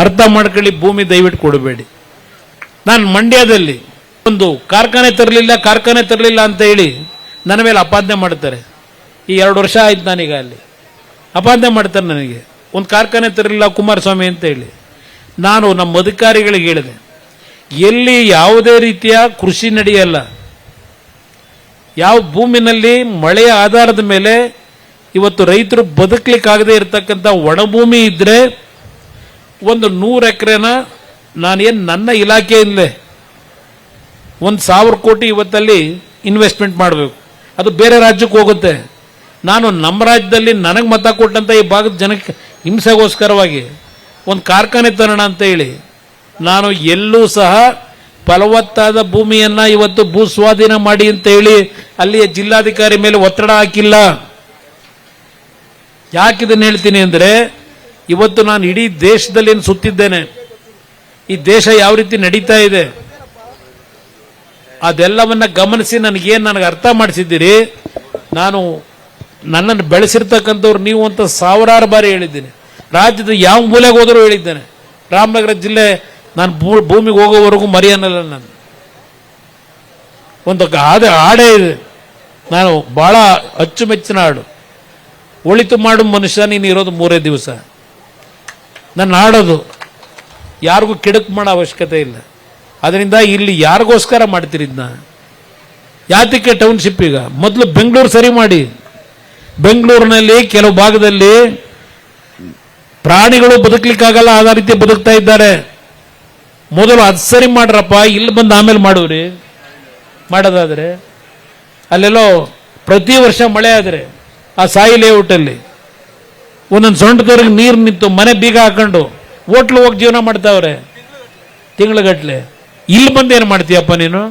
ಅರ್ಥ ಮಾಡ್ಕೊಳ್ಳಿ, ಭೂಮಿ ದಯವಿಟ್ಟು ಕೊಡಬೇಡಿ. ನಾನು ಮಂಡ್ಯದಲ್ಲಿ ಒಂದು ಕಾರ್ಖಾನೆ ತರಲಿಲ್ಲ ಅಂತ ಹೇಳಿ ನನ್ನ ಮೇಲೆ ಅಪಾದನೆ ಮಾಡ್ತಾರೆ. ಈ 2 ವರ್ಷ ಆಯ್ತು ನಾನೀಗ ಅಲ್ಲಿ ಅಪಾದನೆ ಮಾಡ್ತಾರೆ ನನಗೆ, ಒಂದು ಕಾರ್ಖಾನೆ ತರಲಿಲ್ಲ ಕುಮಾರಸ್ವಾಮಿ ಅಂತ ಹೇಳಿ. ನಾನು ನಮ್ಮ ಅಧಿಕಾರಿಗಳಿಗೆ ಹೇಳಿದೆ, ಎಲ್ಲಿ ಯಾವುದೇ ರೀತಿಯ ಕೃಷಿ ನಡೆಯಲ್ಲ, ಯಾವ ಭೂಮಿನಲ್ಲಿ ಮಳೆಯ ಆಧಾರದ ಮೇಲೆ ಇವತ್ತು ರೈತರು ಬದುಕಲಿಕ್ಕಾಗದೇ ಇರತಕ್ಕಂಥ ಒಣಭೂಮಿ ಇದ್ರೆ ಒಂದು 100 ಎಕರೆನ ನಾನೇನು ನನ್ನ ಇಲಾಖೆಯಿಂದಲೇ 1,000 ಕೋಟಿ ಇವತ್ತಲ್ಲಿ ಇನ್ವೆಸ್ಟ್ಮೆಂಟ್ ಮಾಡಬೇಕು. ಅದು ಬೇರೆ ರಾಜ್ಯಕ್ಕೆ ಹೋಗುತ್ತೆ. ನಾನು ನಮ್ಮ ರಾಜ್ಯದಲ್ಲಿ ನನಗೆ ಮತ ಕೊಟ್ಟಂತ ಈ ಭಾಗದ ಜನಕ್ಕೆ ಹಿಂಸೆಗೋಸ್ಕರವಾಗಿ ಒಂದು ಕಾರ್ಖಾನೆ ತರೋಣ ಅಂತ ಹೇಳಿ ನಾನು ಎಲ್ಲೂ ಸಹ ಫಲವತ್ತಾದ ಭೂಮಿಯನ್ನ ಇವತ್ತು ಭೂ ಸ್ವಾಧೀನ ಮಾಡಿ ಅಂತ ಹೇಳಿ ಅಲ್ಲಿಯ ಜಿಲ್ಲಾಧಿಕಾರಿ ಮೇಲೆ ಒತ್ತಡ ಹಾಕಿಲ್ಲ. ಯಾಕಿದನ್ನು ಹೇಳ್ತೀನಿ ಅಂದ್ರೆ, ಇವತ್ತು ನಾನು ಇಡೀ ದೇಶದಲ್ಲಿ ಸುತ್ತಿದ್ದೇನೆ, ಈ ದೇಶ ಯಾವ ರೀತಿ ನಡೀತಾ ಇದೆ ಅದೆಲ್ಲವನ್ನ ಗಮನಿಸಿ ನನಗೆ ಅರ್ಥ ಮಾಡಿಸಿದ್ದೀರಿ. ನಾನು ನನ್ನನ್ನು ಬೆಳೆಸಿರ್ತಕ್ಕಂಥವ್ರು ನೀವು ಅಂತ 1000 ಬಾರಿ ಹೇಳಿದ್ದೇನೆ. ರಾಜ್ಯದ ಯಾವ ಮೂಲೆಗೆ ಹೋದರೂ ಹೇಳಿದ್ದೇನೆ. ರಾಮನಗರ ಜಿಲ್ಲೆ ನಾನು ಭೂಮಿಗೆ ಹೋಗೋವರೆಗೂ ಮರೆಯನ್ನಲ್ಲ. ನಾನು ಒಂದು ಹಾಡೇ ಇದೆ, ನಾನು ಬಹಳ ಅಚ್ಚುಮೆಚ್ಚಿನ ಹಾಡು. ಒಳಿತು ಮಾಡು ಮನುಷ್ಯ ನೀನು ಇರೋದು 3 ದಿವಸ. ನನ್ನ ಹಾಡೋದು ಯಾರಿಗೂ ಕೆಡಕು ಮಾಡೋ ಅವಶ್ಯಕತೆ ಇಲ್ಲ. ಅದರಿಂದ ಇಲ್ಲಿ ಯಾರಿಗೋಸ್ಕರ ಮಾಡ್ತೀರಿ ಇದನ್ನ? ಯಾತಕ್ಕೆ ಟೌನ್ಶಿಪ್? ಈಗ ಮೊದಲು ಬೆಂಗಳೂರು ಸರಿ ಮಾಡಿ. ಬೆಂಗಳೂರಿನಲ್ಲಿ ಕೆಲವು ಭಾಗದಲ್ಲಿ ಪ್ರಾಣಿಗಳು ಬದುಕಲಿಕ್ಕಾಗಲ್ಲ, ಆ ರೀತಿ ಬದುಕ್ತಾ ಇದ್ದಾರೆ. ಮೊದಲು ಅದು ಸರಿ ಮಾಡ್ರಪ್ಪ, ಇಲ್ಲಿ ಬಂದು ಆಮೇಲೆ ಮಾಡುವ್ರಿ. ಮಾಡೋದಾದ್ರೆ ಅಲ್ಲೆಲ್ಲೋ ಪ್ರತಿ ವರ್ಷ ಮಳೆ ಆದರೆ ಆ ಸಾಯಿ ಲೇಔಟಲ್ಲಿ ಒಂದೊಂದು ಸೊಂಟದವ್ರಿಗೆ ನೀರು ನಿಂತು ಮನೆ ಬೀಗ ಹಾಕೊಂಡು ಹೋಟ್ಲು ಹೋಗಿ ಜೀವನ ಮಾಡ್ತಾವ್ರೆ ತಿಂಗಳಗಟ್ಲೆ. ಇಲ್ಲಿ ಬಂದು ಏನು ಮಾಡ್ತೀಯಪ್ಪ ನೀನು?